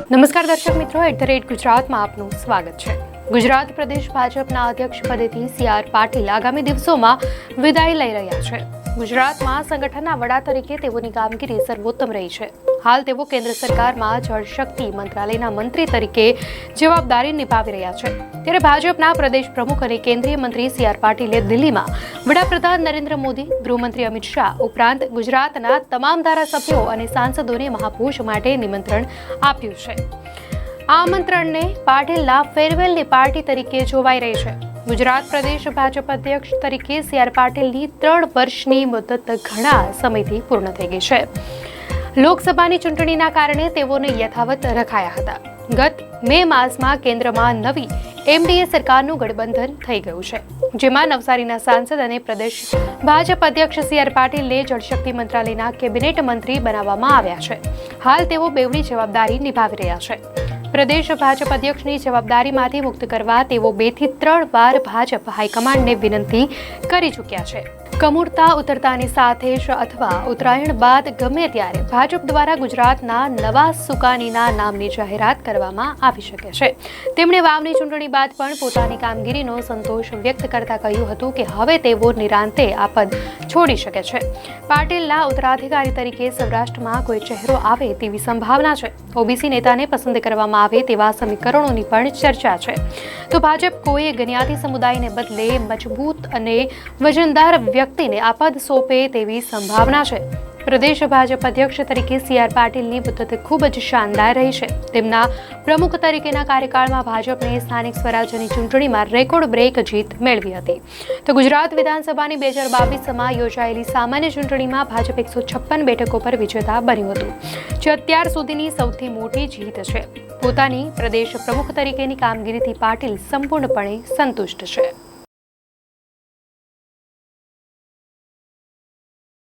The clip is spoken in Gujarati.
નમસ્કાર દર્શક મિત્રો, @ગુજરાતમાં આપનું સ્વાગત છે। ગુજરાત પ્રદેશ ભાજપના અધ્યક્ષ પદેથી CR પાટીલ આગામી દિવસોમાં વિદાય લઈ રહ્યા છે। ગુજરાતમાં સંગઠનના વડા તરીકે તેઓની કામગીરી સર્વોત્તમ રહી છે। હાલ તેઓ કેન્દ્ર સરકારમાં જળશક્તિ મંત્રાલયના મંત્રી તરીકે જવાબદારી નિભાવી રહ્યા છે। ત્યારે ભાજપના પ્રદેશ પ્રમુખ અને કેન્દ્રીય મંત્રી CR પાટીલે દિલ્હીમાં વડાપ્રધાન નરેન્દ્ર મોદી, ગૃહમંત્રી અમિત શાહ ઉપરાંત ગુજરાતના તમામ ધારાસભ્યો અને સાંસદોને મહાભોજ માટે નિમંત્રણ આપ્યું છે। આ આમંત્રણને પાટીલના ફેરવેલની પાર્ટી તરીકે જોવાઈ રહી છે। ગુજરાત પ્રદેશ ભાજપ અધ્યક્ષ તરીકે CR પાટીલની 3 વર્ષની મુદત ઘણા સમયથી પૂર્ણ થઈ ગઈ છે। લોકસભાની ચૂંટણીના કારણે તેઓને યથાવત રખાયા હતા। ગત મે માસમાં કેન્દ્રમાં નવી MDA સરકારનું ગઠબંધન થઈ ગયું છે, જેમાં નવસારીના સાંસદ અને પ્રદેશ ભાજપ અધ્યક્ષ CR પાટીલને જળશક્તિ મંત્રાલયના કેબિનેટ મંત્રી બનાવવામાં આવ્યા છે। હાલ તેઓ બેવડી જવાબદારી નિભાવી રહ્યા છે। પ્રદેશ ભાજપ અધ્યક્ષની જવાબદારીમાંથી મુક્ત કરવા તેઓ 2 થી 3 વાર ભાજપ હાઈકમાન્ડને વિનંતી કરી ચૂક્યા છે। કમુરતા ઉતરતાની સાથે જ અથવા ઉત્તરાયણ બાદ ગમે ત્યારે ભાજપ દ્વારા ગુજરાતના નવા સુકાનીના નામની જાહેરાત કરવામાં આવી શકે છે। તેમણે વાવની ચૂંટણી બાદ પણ પોતાની કામગીરીનો સંતોષ વ્યક્ત કરતા કહ્યું હતું કે હવે તેઓ નિરાંતે આ પદ છોડી શકે છે। પાટીલના ઉત્તરાધિકારી તરીકે સૌરાષ્ટ્રમાં કોઈ ચહેરો આવે તેવી સંભાવના છે। OBC નેતાને પસંદ કરવામાં આવે તેવા સમીકરણોની પણ ચર્ચા છે। તો ભાજપ કોઈ જ્ઞાતિ સમુદાયને બદલે મજબૂત અને વજનદાર વ્યક્તિને આ પદ સોંપે તેવી સંભાવના છે। પ્રદેશ ભાજપ અધ્યક્ષ તરીકે CR પાટીલની મુદત ખૂબ જ શાનદાર રહી છે। તેમના પ્રમુખ તરીકેના કાર્યકાળમાં ભાજપને સ્થાનિક સ્વરાજ્યની ચૂંટણીમાં રેકોર્ડ બ્રેક જીત મેળવી હતી। તો ગુજરાત વિધાનસભાની 2022માં યોજાયેલી સામાન્ય ચૂંટણીમાં ભાજપ 156 બેઠકો પર વિજેતા બન્યું હતું, જે અત્યાર સુધીની સૌથી મોટી જીત છે। પોતાની પ્રદેશ પ્રમુખ તરીકેની કામગીરીથી પાટીલ સંપૂર્ણપણે સંતુષ્ટ છે।